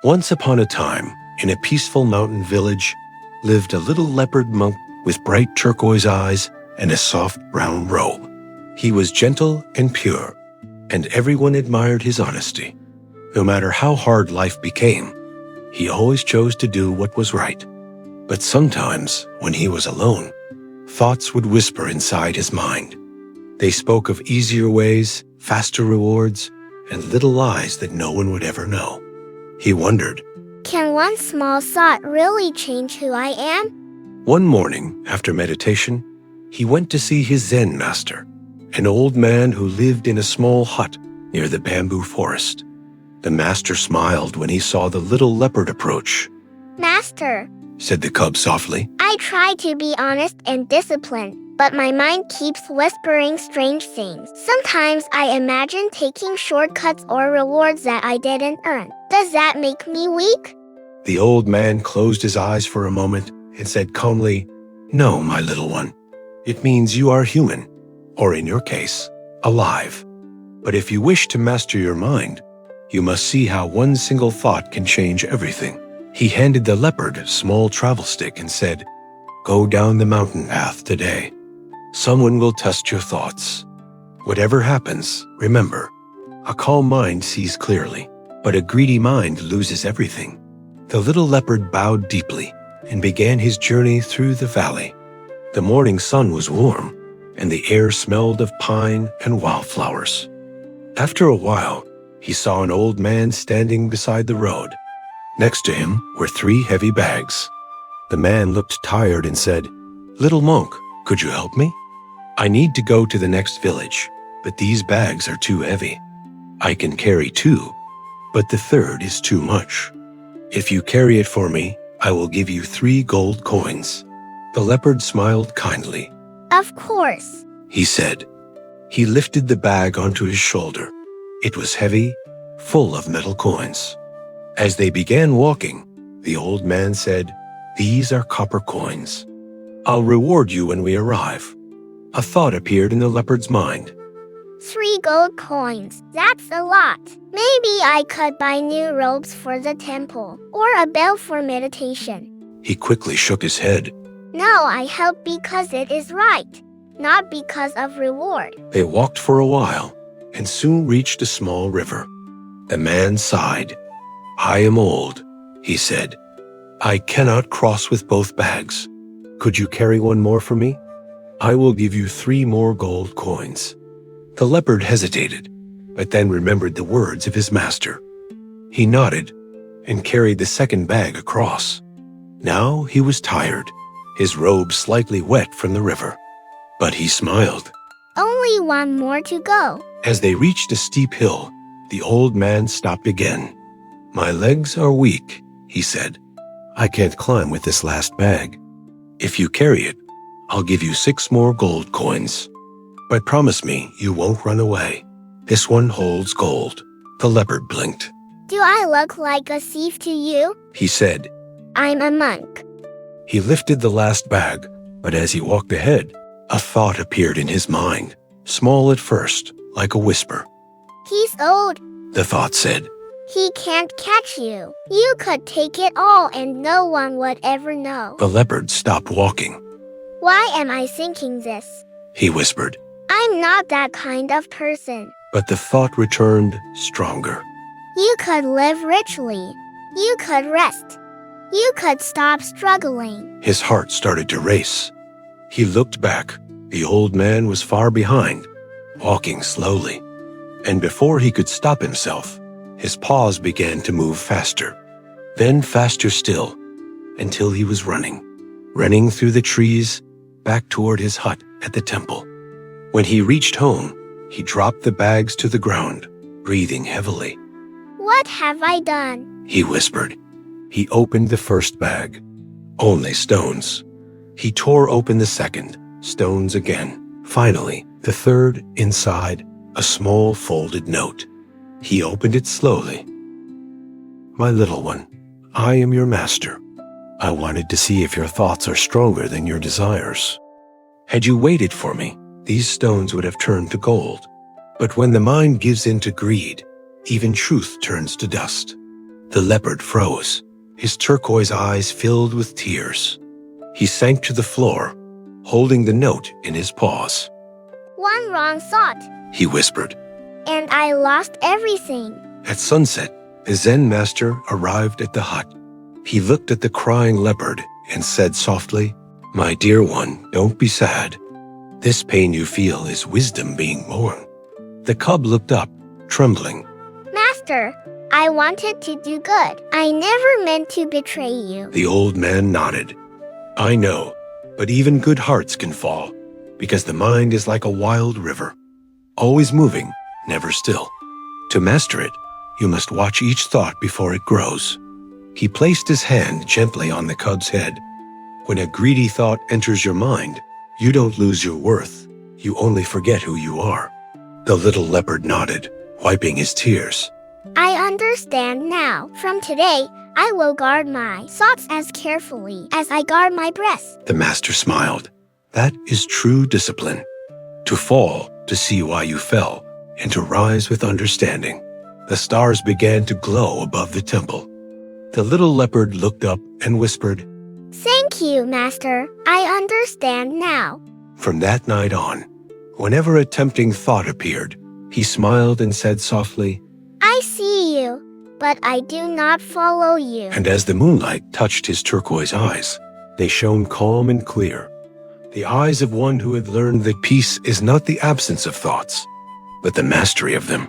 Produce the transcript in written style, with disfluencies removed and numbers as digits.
Once upon a time, in a peaceful mountain village, lived a little leopard monk with bright turquoise eyes and a soft brown robe. He was gentle and pure, and everyone admired his honesty. No matter how hard life became, he always chose to do what was right. But sometimes, when he was alone, thoughts would whisper inside his mind. They spoke of easier ways, faster rewards, and little lies that no one would ever know. He wondered, can one small thought really change who I am? One morning, after meditation, he went to see his Zen Master, an old man who lived in a small hut near the bamboo forest. The master smiled when he saw the little leopard approach. Master, said the cub softly, I try to be honest and disciplined, but my mind keeps whispering strange things. Sometimes I imagine taking shortcuts or rewards that I didn't earn. Does that make me weak? The old man closed his eyes for a moment and said calmly, No, my little one. It means you are human, or in your case, alive. But if you wish to master your mind, you must see how one single thought can change everything. He handed the leopard a small travel stick and said, Go down the mountain path today. Someone will test your thoughts. Whatever happens, remember, a calm mind sees clearly, but a greedy mind loses everything. The little leopard bowed deeply and began his journey through the valley. The morning sun was warm, and the air smelled of pine and wildflowers. After a while, he saw an old man standing beside the road. Next to him were 3 heavy bags. The man looked tired and said, Little monk, could you help me? I need to go to the next village, but these bags are too heavy. I can carry 2, but the 3rd is too much. If you carry it for me, I will give you 3 gold coins. The leopard smiled kindly. Of course, he said. He lifted the bag onto his shoulder. It was heavy, full of metal coins. As they began walking, the old man said, These are copper coins. I'll reward you when we arrive. A thought appeared in the leopard's mind. 3 gold coins, that's a lot. Maybe I could buy new robes for the temple, or a bell for meditation. He quickly shook his head. No, I help because it is right, not because of reward. They walked for a while, and soon reached a small river. The man sighed. I am old, he said. I cannot cross with both bags. Could you carry one more for me? I will give you 3 more gold coins. The leopard hesitated, but then remembered the words of his master. He nodded and carried the 2nd bag across. Now he was tired, his robe slightly wet from the river. But he smiled. Only 1 more to go. As they reached a steep hill, the old man stopped again. My legs are weak, he said. I can't climb with this last bag. If you carry it, I'll give you 6 more gold coins. But promise me you won't run away. This one holds gold. The leopard blinked. Do I look like a thief to you? He said. I'm a monk. He lifted the last bag, but as he walked ahead, a thought appeared in his mind, small at first, like a whisper. He's old, the thought said. He can't catch you. You could take it all and no one would ever know. The leopard stopped walking. Why am I thinking this? He whispered. I'm not that kind of person. But the thought returned stronger. You could live richly. You could rest. You could stop struggling. His heart started to race. He looked back. The old man was far behind, walking slowly. And before he could stop himself, his paws began to move faster, then faster still, until he was running through the trees, back toward his hut at the temple. When he reached home, he dropped the bags to the ground, breathing heavily. What have I done? He whispered. He opened the 1st bag. Only stones. He tore open the 2nd, stones again. Finally, the 3rd, inside, a small folded note. He opened it slowly. My little one, I am your master. I wanted to see if your thoughts are stronger than your desires. Had you waited for me, these stones would have turned to gold. But when the mind gives in to greed, even truth turns to dust. The leopard froze. His turquoise eyes filled with tears. He sank to the floor, holding the note in his paws. One wrong thought, He whispered. and I lost everything. At sunset, the Zen Master arrived at the hut. He looked at the crying leopard and said softly, "My dear one, don't be sad. This pain you feel is wisdom being born." The cub looked up, trembling. Master, I wanted to do good. I never meant to betray you. The old man nodded. "I know, but even good hearts can fall, because the mind is like a wild river, always moving, never still. To master it, you must watch each thought before it grows." He placed his hand gently on the cub's head. When a greedy thought enters your mind, you don't lose your worth. You only forget who you are. The little leopard nodded, wiping his tears. I understand now. From today, I will guard my thoughts as carefully as I guard my breath. The master smiled. That is true discipline. To fall, to see why you fell, and to rise with understanding. The stars began to glow above the temple. The little leopard looked up and whispered, Thank you, Master. I understand now. From that night on, whenever a tempting thought appeared, he smiled and said softly, I see you, but I do not follow you. and as the moonlight touched his turquoise eyes, they shone calm and clear. The eyes of one who had learned that peace is not the absence of thoughts, but the mastery of them.